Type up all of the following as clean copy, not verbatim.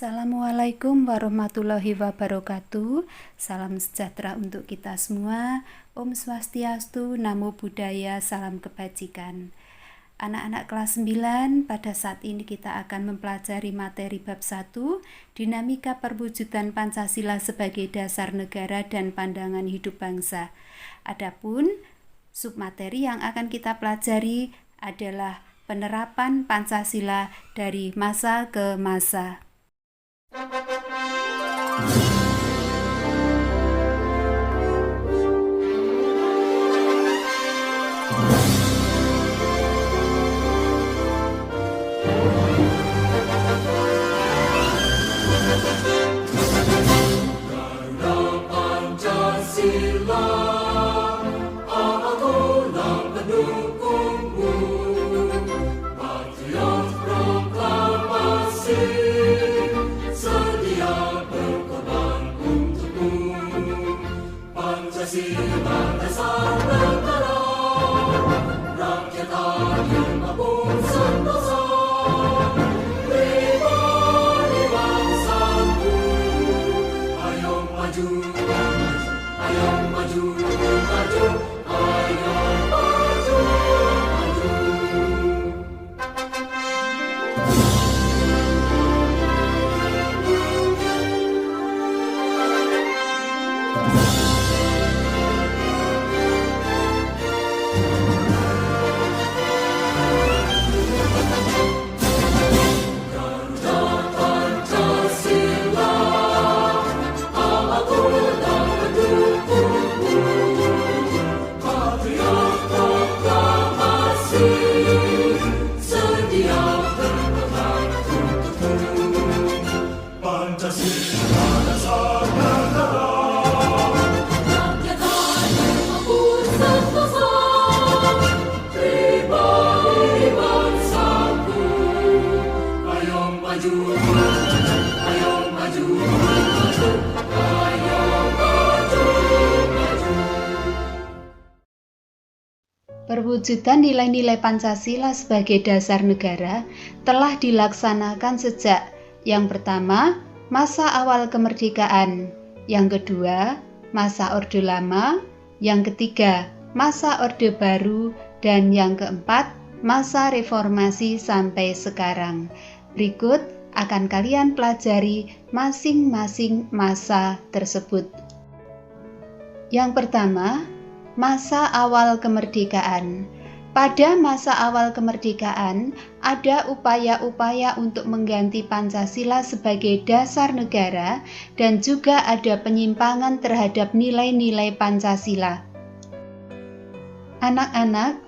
Assalamualaikum warahmatullahi wabarakatuh. Salam sejahtera untuk kita semua. Om Swastiastu, Namo Buddhaya, salam kebajikan. Anak-anak kelas 9, pada saat ini kita akan mempelajari materi bab 1, dinamika perwujudan Pancasila sebagai dasar negara dan pandangan hidup bangsa. Adapun submateri yang akan kita pelajari adalah penerapan Pancasila dari masa ke masa. Perwujudan nilai-nilai Pancasila sebagai dasar negara telah dilaksanakan sejak yang pertama, masa awal kemerdekaan, yang kedua, masa Orde Lama, yang ketiga, masa Orde Baru, dan yang keempat, masa reformasi sampai sekarang. Berikut akan kalian pelajari masing-masing masa tersebut. Yang pertama, masa awal kemerdekaan. Pada masa awal kemerdekaan, ada upaya-upaya untuk mengganti Pancasila sebagai dasar negara dan juga ada penyimpangan terhadap nilai-nilai Pancasila. Anak-anak,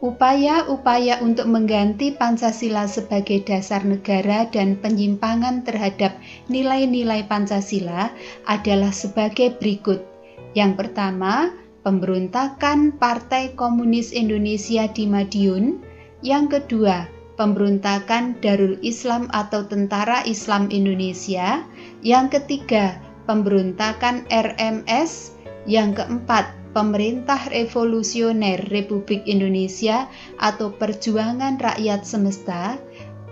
upaya-upaya untuk mengganti Pancasila sebagai dasar negara dan penyimpangan terhadap nilai-nilai Pancasila adalah sebagai berikut. Yang pertama, pemberontakan Partai Komunis Indonesia di Madiun. Yang kedua, pemberontakan Darul Islam atau Tentara Islam Indonesia. Yang ketiga, pemberontakan RMS. Yang keempat, Pemerintah Revolusioner Republik Indonesia atau Perjuangan Rakyat Semesta.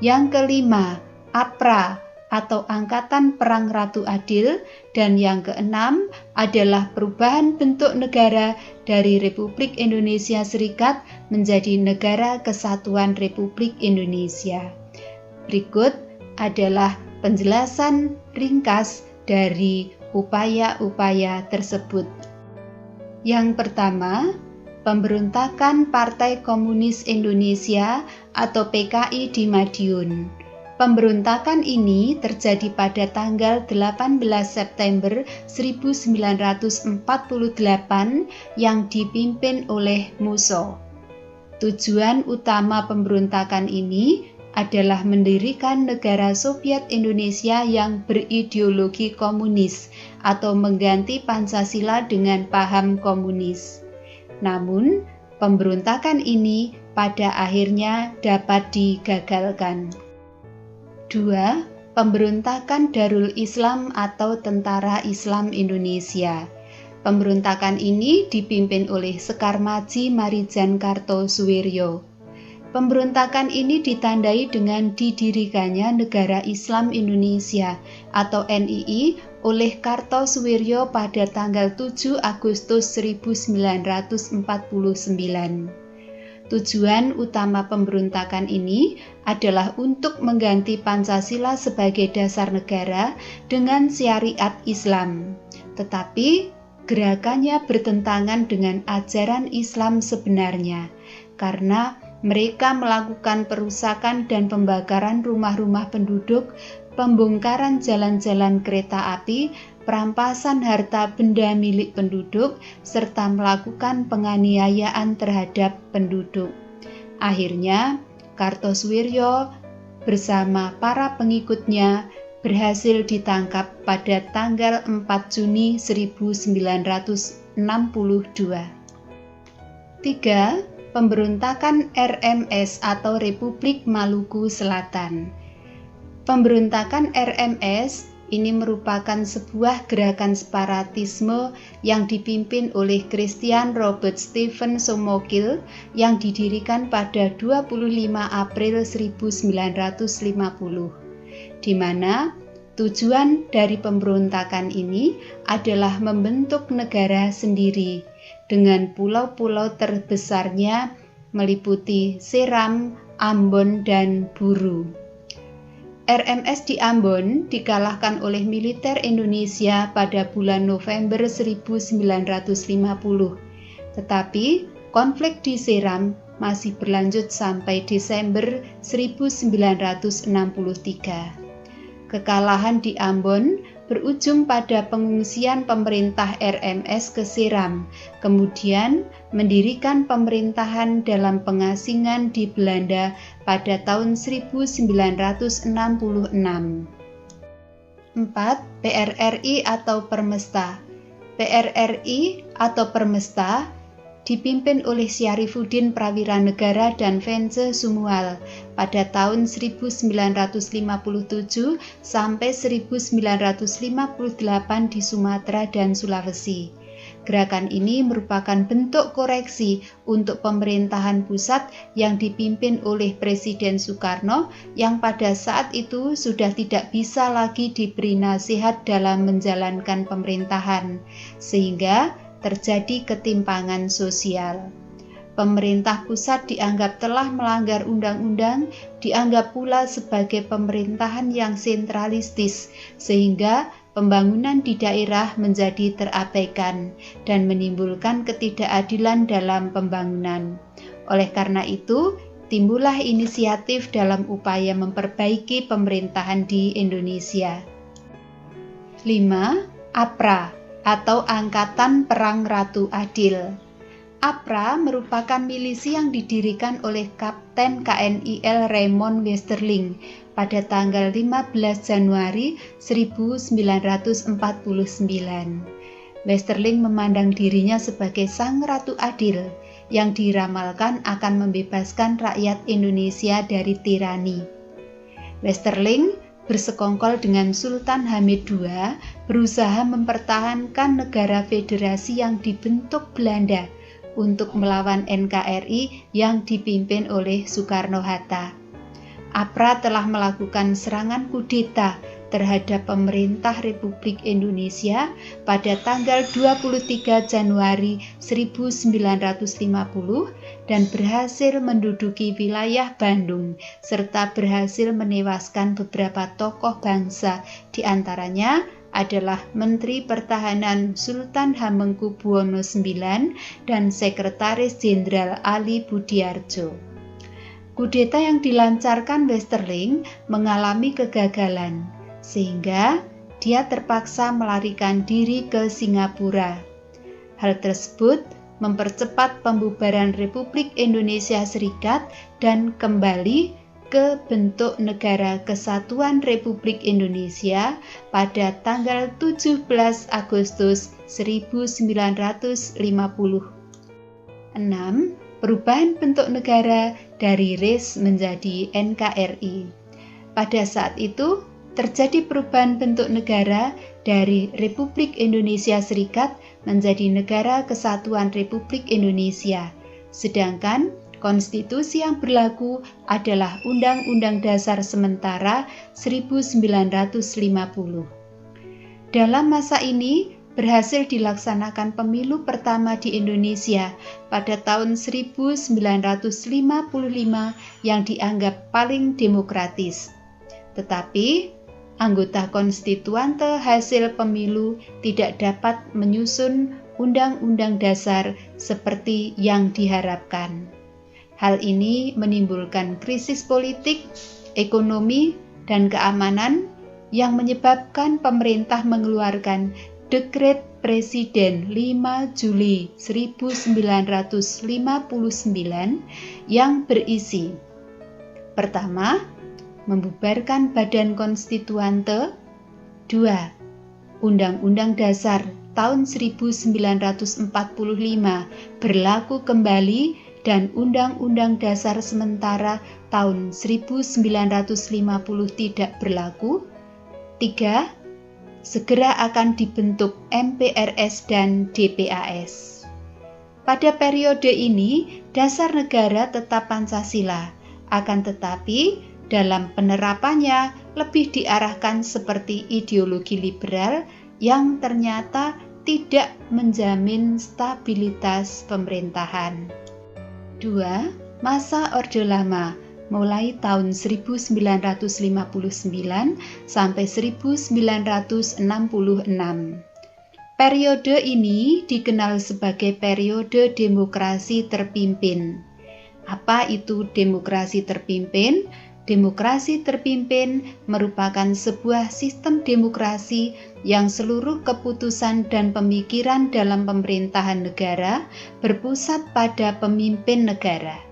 Yang kelima, APRA atau Angkatan Perang Ratu Adil, dan yang keenam adalah perubahan bentuk negara dari Republik Indonesia Serikat menjadi Negara Kesatuan Republik Indonesia. Berikut adalah penjelasan ringkas dari upaya-upaya tersebut. Yang pertama, pemberontakan Partai Komunis Indonesia atau PKI di Madiun. Pemberontakan ini terjadi pada tanggal 18 September 1948 yang dipimpin oleh Musso. Tujuan utama pemberontakan ini adalah mendirikan negara Soviet Indonesia yang berideologi komunis atau mengganti Pancasila dengan paham komunis. Namun, pemberontakan ini pada akhirnya dapat digagalkan. 2. Pemberontakan Darul Islam atau Tentara Islam Indonesia. Pemberontakan ini dipimpin oleh Sekar Maji Marijan Kartosuwiryo. Pemberontakan ini ditandai dengan didirikannya Negara Islam Indonesia atau NII oleh Kartosuwiryo pada tanggal 7 Agustus 1949. Tujuan utama pemberontakan ini adalah untuk mengganti Pancasila sebagai dasar negara dengan syariat Islam. Tetapi gerakannya bertentangan dengan ajaran Islam sebenarnya, karena mereka melakukan perusakan dan pembakaran rumah-rumah penduduk, pembongkaran jalan-jalan kereta api, perampasan harta benda milik penduduk, serta melakukan penganiayaan terhadap penduduk. Akhirnya, Kartosuwiryo bersama para pengikutnya berhasil ditangkap pada tanggal 4 Juni 1962. 3. Pemberontakan RMS atau Republik Maluku Selatan. Pemberontakan RMS ini merupakan sebuah gerakan separatisme yang dipimpin oleh Christian Robert Stephen Somokil yang didirikan pada 25 April 1950, di mana tujuan dari pemberontakan ini adalah membentuk negara sendiri dengan pulau-pulau terbesarnya meliputi Seram, Ambon, dan Buru. RMS di Ambon dikalahkan oleh militer Indonesia pada bulan November 1950, tetapi konflik di Seram masih berlanjut sampai Desember 1963. Kekalahan di Ambon berujung pada pengungsian pemerintah RMS ke Seram, kemudian mendirikan pemerintahan dalam pengasingan di Belanda pada tahun 1966. 4. PRRI atau Permesta. PRRI atau Permesta dipimpin oleh Syarifuddin Prawiranegara dan Vence Sumual pada tahun 1957 sampai 1958 di Sumatera dan Sulawesi. Gerakan ini merupakan bentuk koreksi untuk pemerintahan pusat yang dipimpin oleh Presiden Soekarno yang pada saat itu sudah tidak bisa lagi diberi nasihat dalam menjalankan pemerintahan, sehingga terjadi ketimpangan sosial. Pemerintah pusat dianggap telah melanggar undang-undang, dianggap pula sebagai pemerintahan yang sentralistis, sehingga pembangunan di daerah menjadi terabaikan dan menimbulkan ketidakadilan dalam pembangunan. Oleh karena itu, timbullah inisiatif dalam upaya memperbaiki pemerintahan di Indonesia. 5. APRA atau Angkatan Perang Ratu Adil. APRA merupakan milisi yang didirikan oleh Kapten KNIL Raymond Westerling pada tanggal 15 Januari 1949. Westerling memandang dirinya sebagai sang Ratu Adil yang diramalkan akan membebaskan rakyat Indonesia dari tirani. Westerling bersekongkol dengan Sultan Hamid II berusaha mempertahankan negara federasi yang dibentuk Belanda untuk melawan NKRI yang dipimpin oleh Soekarno-Hatta. APRA telah melakukan serangan kudeta terhadap pemerintah Republik Indonesia pada tanggal 23 Januari 1950 dan berhasil menduduki wilayah Bandung serta berhasil menewaskan beberapa tokoh bangsa, di antaranya adalah Menteri Pertahanan Sultan Hamengkubuwono IX dan Sekretaris Jenderal Ali Budiarjo. Kudeta yang dilancarkan Westerling mengalami kegagalan, sehingga dia terpaksa melarikan diri ke Singapura. Hal tersebut mempercepat pembubaran Republik Indonesia Serikat dan kembali ke bentuk Negara Kesatuan Republik Indonesia pada tanggal 17 Agustus 1950. 6. Perubahan bentuk negara dari RIS menjadi NKRI. Pada saat itu, terjadi perubahan bentuk negara dari Republik Indonesia Serikat menjadi Negara Kesatuan Republik Indonesia, sedangkan Konstitusi yang berlaku adalah Undang-Undang Dasar Sementara 1950. Dalam masa ini, berhasil dilaksanakan pemilu pertama di Indonesia pada tahun 1955 yang dianggap paling demokratis. Tetapi, anggota konstituante hasil pemilu tidak dapat menyusun Undang-Undang Dasar seperti yang diharapkan. Hal ini menimbulkan krisis politik, ekonomi, dan keamanan yang menyebabkan pemerintah mengeluarkan Dekret Presiden 5 Juli 1959 yang berisi: pertama, membubarkan Badan Konstituante. 2. Undang-Undang Dasar tahun 1945 berlaku kembali dan Undang-Undang Dasar Sementara tahun 1950 tidak berlaku. 3. Segera akan dibentuk MPRS dan DPAS. Pada periode ini, dasar negara tetap Pancasila, akan tetapi dalam penerapannya lebih diarahkan seperti ideologi liberal yang ternyata tidak menjamin stabilitas pemerintahan. 2. Masa Orde Lama mulai tahun 1959 sampai 1966. Periode ini dikenal sebagai periode demokrasi terpimpin. Apa itu demokrasi terpimpin? Demokrasi terpimpin merupakan sebuah sistem demokrasi yang seluruh keputusan dan pemikiran dalam pemerintahan negara berpusat pada pemimpin negara.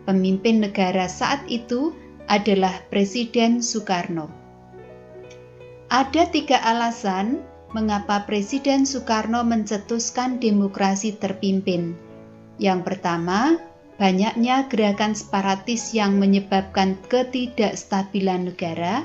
Pemimpin negara saat itu adalah Presiden Soekarno. Ada 3 alasan mengapa Presiden Soekarno mencetuskan demokrasi terpimpin. Yang pertama, banyaknya gerakan separatis yang menyebabkan ketidakstabilan negara.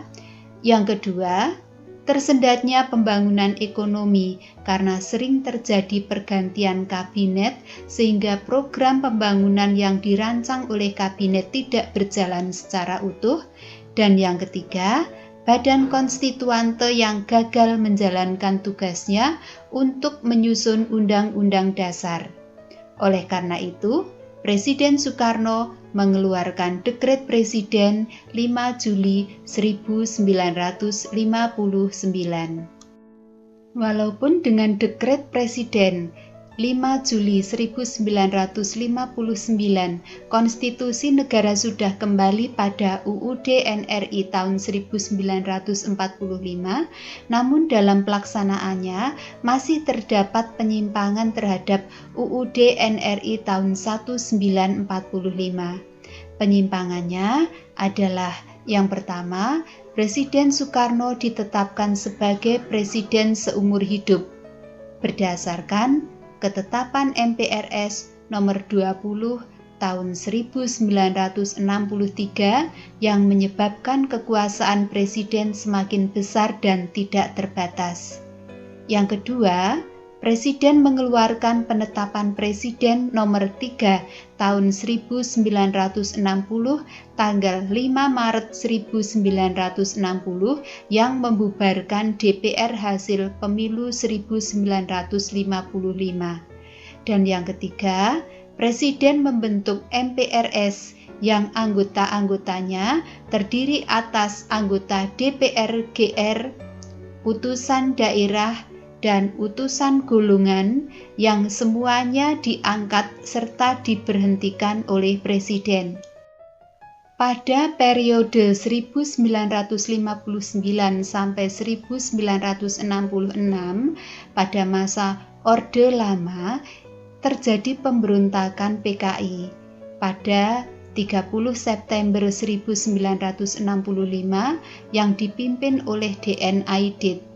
Yang kedua, tersendatnya pembangunan ekonomi karena sering terjadi pergantian kabinet sehingga program pembangunan yang dirancang oleh kabinet tidak berjalan secara utuh. Dan yang ketiga, Badan Konstituante yang gagal menjalankan tugasnya untuk menyusun Undang-Undang Dasar. Oleh karena itu, Presiden Soekarno mengeluarkan Dekret Presiden 5 Juli 1959. Walaupun dengan Dekret Presiden 5 Juli 1959, konstitusi negara sudah kembali pada UUD NRI tahun 1945, namun dalam pelaksanaannya masih terdapat penyimpangan terhadap UUD NRI tahun 1945. Penyimpangannya adalah: yang pertama, Presiden Soekarno ditetapkan sebagai presiden seumur hidup berdasarkan Ketetapan MPRS nomor 20 tahun 1963 yang menyebabkan kekuasaan presiden semakin besar dan tidak terbatas. Yang kedua, Presiden mengeluarkan Penetapan Presiden nomor 3 tahun 1960 tanggal 5 Maret 1960 yang membubarkan DPR hasil pemilu 1955. Dan yang ketiga, Presiden membentuk MPRS yang anggota-anggotanya terdiri atas anggota DPR GR, utusan daerah, dan utusan golongan yang semuanya diangkat serta diberhentikan oleh Presiden. Pada periode 1959 sampai 1966, pada masa Orde Lama, terjadi pemberontakan PKI. Pada 30 September 1965 yang dipimpin oleh DN Aidit.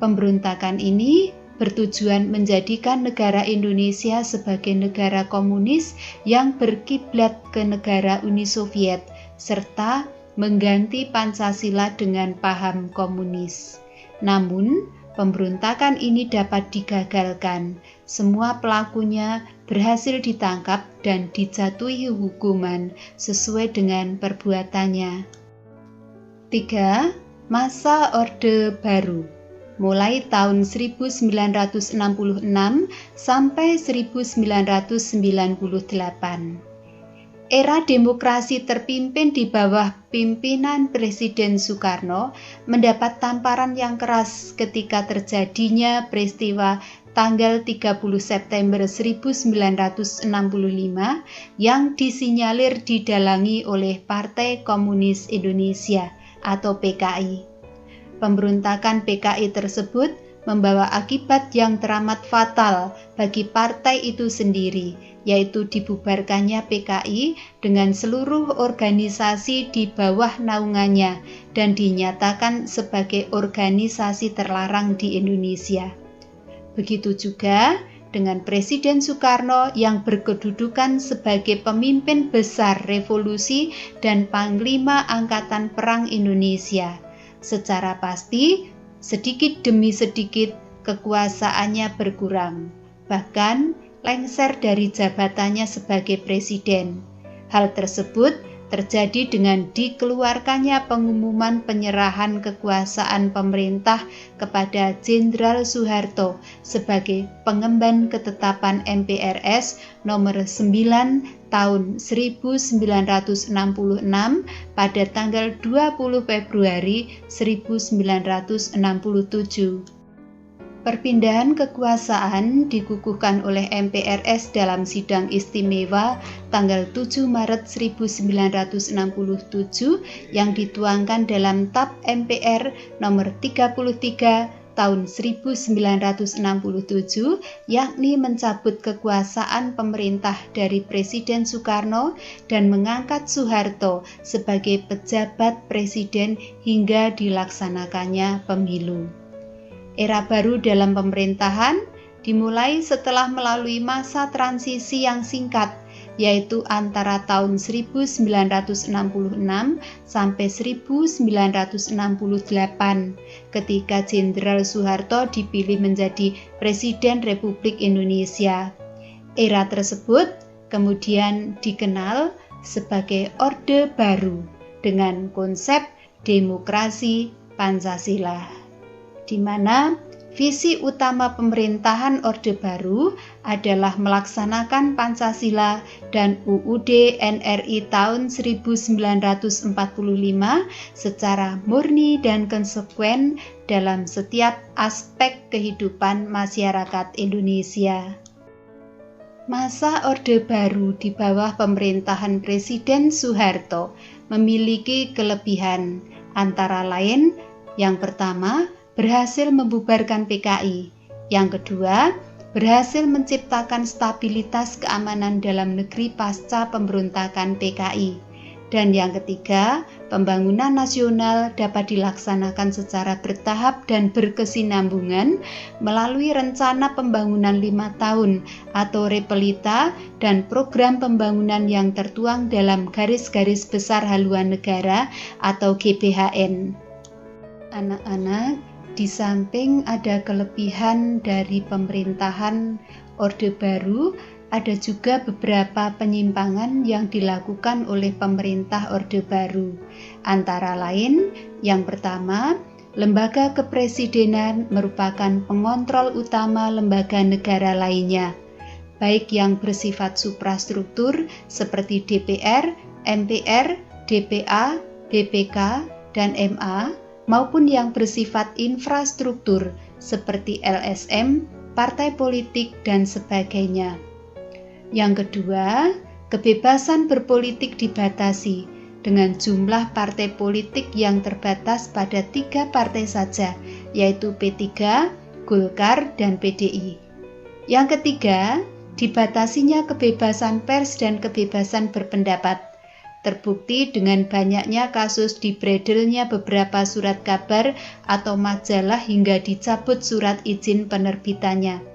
Pemberontakan ini bertujuan menjadikan negara Indonesia sebagai negara komunis yang berkiblat ke negara Uni Soviet, serta mengganti Pancasila dengan paham komunis. Namun, pemberontakan ini dapat digagalkan semua pelakunya berhasil ditangkap dan dijatuhi hukuman sesuai dengan perbuatannya. 3. Masa Orde Baru mulai tahun 1966 sampai 1998. Era demokrasi terpimpin di bawah pimpinan Presiden Soekarno mendapat tamparan yang keras ketika terjadinya peristiwa tanggal 30 September 1965 yang disinyalir didalangi oleh Partai Komunis Indonesia atau PKI. Pemberontakan PKI tersebut membawa akibat yang teramat fatal bagi partai itu sendiri, yaitu dibubarkannya PKI dengan seluruh organisasi di bawah naungannya dan dinyatakan sebagai organisasi terlarang di Indonesia. Begitu juga dengan Presiden Soekarno yang berkedudukan sebagai pemimpin besar revolusi dan Panglima Angkatan Perang Indonesia. Secara pasti, sedikit demi sedikit kekuasaannya berkurang, bahkan lengser dari jabatannya sebagai presiden. Hal tersebut terjadi dengan dikeluarkannya pengumuman penyerahan kekuasaan pemerintah kepada Jenderal Soeharto sebagai pengemban ketetapan MPRS nomor 9 tahun 1966 pada tanggal 20 Februari 1967. Perpindahan kekuasaan dikukuhkan oleh MPRS dalam sidang istimewa tanggal 7 Maret 1967 yang dituangkan dalam TAP MPR nomor 33 tahun 1967, yakni mencabut kekuasaan pemerintah dari Presiden Soekarno dan mengangkat Soeharto sebagai pejabat presiden hingga dilaksanakannya pemilu. Era baru dalam pemerintahan dimulai setelah melalui masa transisi yang singkat, yaitu antara tahun 1966 sampai 1968 ketika Jenderal Soeharto dipilih menjadi Presiden Republik Indonesia. Era tersebut kemudian dikenal sebagai Orde Baru dengan konsep demokrasi Pancasila, di mana visi utama pemerintahan Orde Baru adalah melaksanakan Pancasila dan UUD NRI tahun 1945 secara murni dan konsekuen dalam setiap aspek kehidupan masyarakat Indonesia. Masa Orde Baru di bawah pemerintahan Presiden Soeharto memiliki kelebihan, antara lain yang pertama, berhasil membubarkan PKI. Yang kedua, berhasil menciptakan stabilitas keamanan dalam negeri pasca pemberontakan PKI. Dan yang ketiga, pembangunan nasional dapat dilaksanakan secara bertahap dan berkesinambungan melalui rencana pembangunan 5 tahun atau Repelita dan program pembangunan yang tertuang dalam garis-garis besar haluan negara atau GBHN. Anak-anak, di samping ada kelebihan dari pemerintahan Orde Baru, ada juga beberapa penyimpangan yang dilakukan oleh pemerintah Orde Baru. Antara lain, yang pertama, lembaga kepresidenan merupakan pengontrol utama lembaga negara lainnya, baik yang bersifat suprastruktur seperti DPR, MPR, DPA, BPK, dan MA, maupun yang bersifat infrastruktur seperti LSM, partai politik, dan sebagainya. Yang kedua, kebebasan berpolitik dibatasi dengan jumlah partai politik yang terbatas pada 3 partai saja, yaitu P3, Golkar, dan PDI. Yang ketiga, dibatasinya kebebasan pers dan kebebasan berpendapat. Terbukti dengan banyaknya kasus dibradelnya beberapa surat kabar atau majalah hingga dicabut surat izin penerbitannya.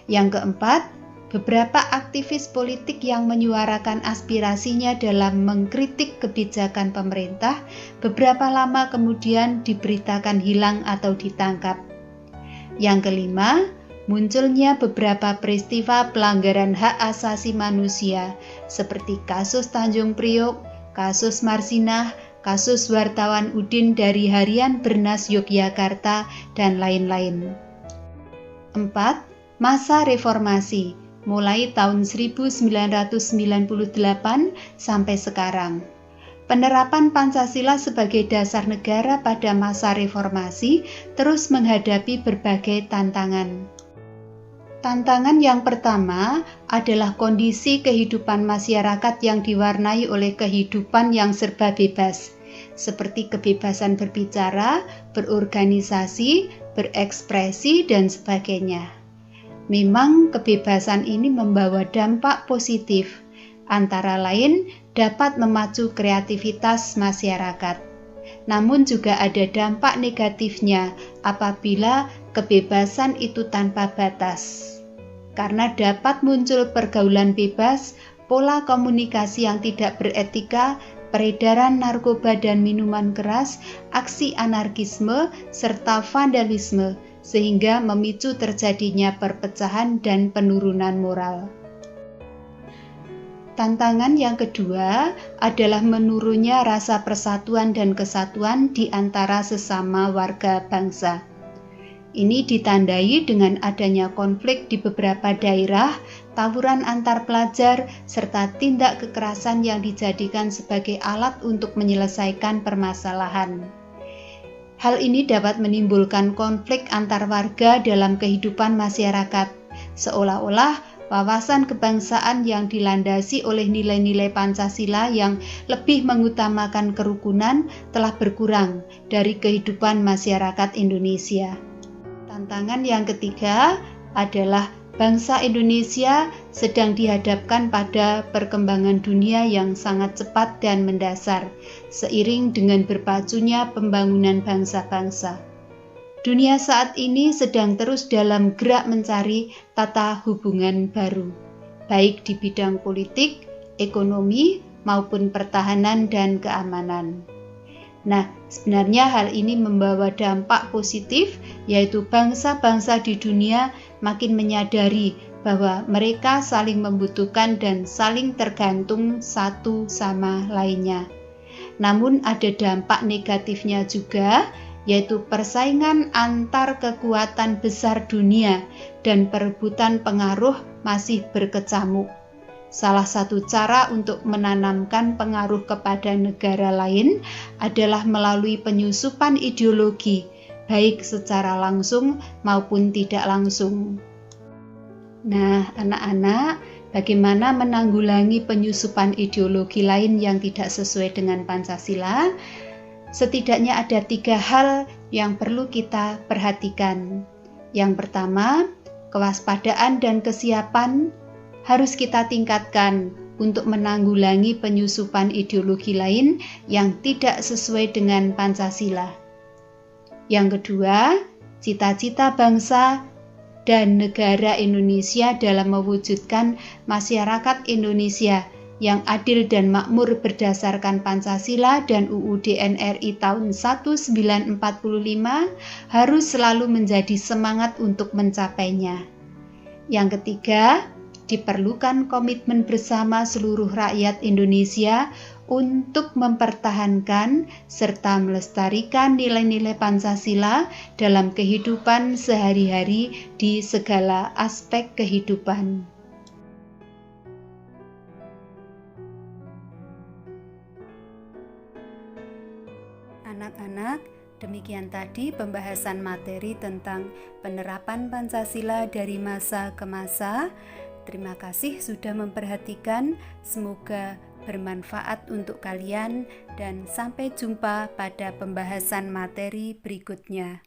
Yang keempat, beberapa aktivis politik yang menyuarakan aspirasinya dalam mengkritik kebijakan pemerintah beberapa lama kemudian diberitakan hilang atau ditangkap. Yang kelima, munculnya beberapa peristiwa pelanggaran hak asasi manusia seperti kasus Tanjung Priok, kasus Marsinah, kasus wartawan Udin dari Harian Bernas Yogyakarta, dan lain-lain. 4. Masa reformasi mulai tahun 1998 sampai sekarang. Penerapan Pancasila sebagai dasar negara pada masa reformasi terus menghadapi berbagai tantangan. Tantangan yang pertama adalah kondisi kehidupan masyarakat yang diwarnai oleh kehidupan yang serba bebas, seperti kebebasan berbicara, berorganisasi, berekspresi, dan sebagainya. Memang kebebasan ini membawa dampak positif, antara lain dapat memacu kreativitas masyarakat. Namun juga ada dampak negatifnya apabila kebebasan itu tanpa batas. Karena dapat muncul pergaulan bebas, pola komunikasi yang tidak beretika, peredaran narkoba dan minuman keras, aksi anarkisme, serta vandalisme, sehingga memicu terjadinya perpecahan dan penurunan moral. Tantangan yang kedua adalah menurunnya rasa persatuan dan kesatuan di antara sesama warga bangsa. Ini ditandai dengan adanya konflik di beberapa daerah, tawuran antar pelajar, serta tindak kekerasan yang dijadikan sebagai alat untuk menyelesaikan permasalahan. Hal ini dapat menimbulkan konflik antar warga dalam kehidupan masyarakat, seolah-olah wawasan kebangsaan yang dilandasi oleh nilai-nilai Pancasila yang lebih mengutamakan kerukunan telah berkurang dari kehidupan masyarakat Indonesia. Tantangan yang ketiga adalah bangsa Indonesia sedang dihadapkan pada perkembangan dunia yang sangat cepat dan mendasar, seiring dengan berpacunya pembangunan bangsa-bangsa. Dunia saat ini sedang terus dalam gerak mencari tata hubungan baru, baik di bidang politik, ekonomi, maupun pertahanan dan keamanan. Nah, sebenarnya hal ini membawa dampak positif, yaitu bangsa-bangsa di dunia makin menyadari bahwa mereka saling membutuhkan dan saling tergantung satu sama lainnya. Namun ada dampak negatifnya juga, yaitu persaingan antar kekuatan besar dunia dan perebutan pengaruh masih berkecamuk. Salah satu cara untuk menanamkan pengaruh kepada negara lain adalah melalui penyusupan ideologi, baik secara langsung maupun tidak langsung. Nah, anak-anak, bagaimana menanggulangi penyusupan ideologi lain yang tidak sesuai dengan Pancasila? Setidaknya ada 3 hal yang perlu kita perhatikan. Yang pertama, kewaspadaan dan kesiapan harus kita tingkatkan untuk menanggulangi penyusupan ideologi lain yang tidak sesuai dengan Pancasila. Yang kedua, cita-cita bangsa dan negara Indonesia dalam mewujudkan masyarakat Indonesia yang adil dan makmur berdasarkan Pancasila dan UUD NRI tahun 1945 harus selalu menjadi semangat untuk mencapainya. Yang ketiga, diperlukan komitmen bersama seluruh rakyat Indonesia untuk mempertahankan serta melestarikan nilai-nilai Pancasila dalam kehidupan sehari-hari di segala aspek kehidupan. Anak-anak, demikian tadi pembahasan materi tentang penerapan Pancasila dari masa ke masa. Terima kasih sudah memperhatikan, semoga bermanfaat untuk kalian dan sampai jumpa pada pembahasan materi berikutnya.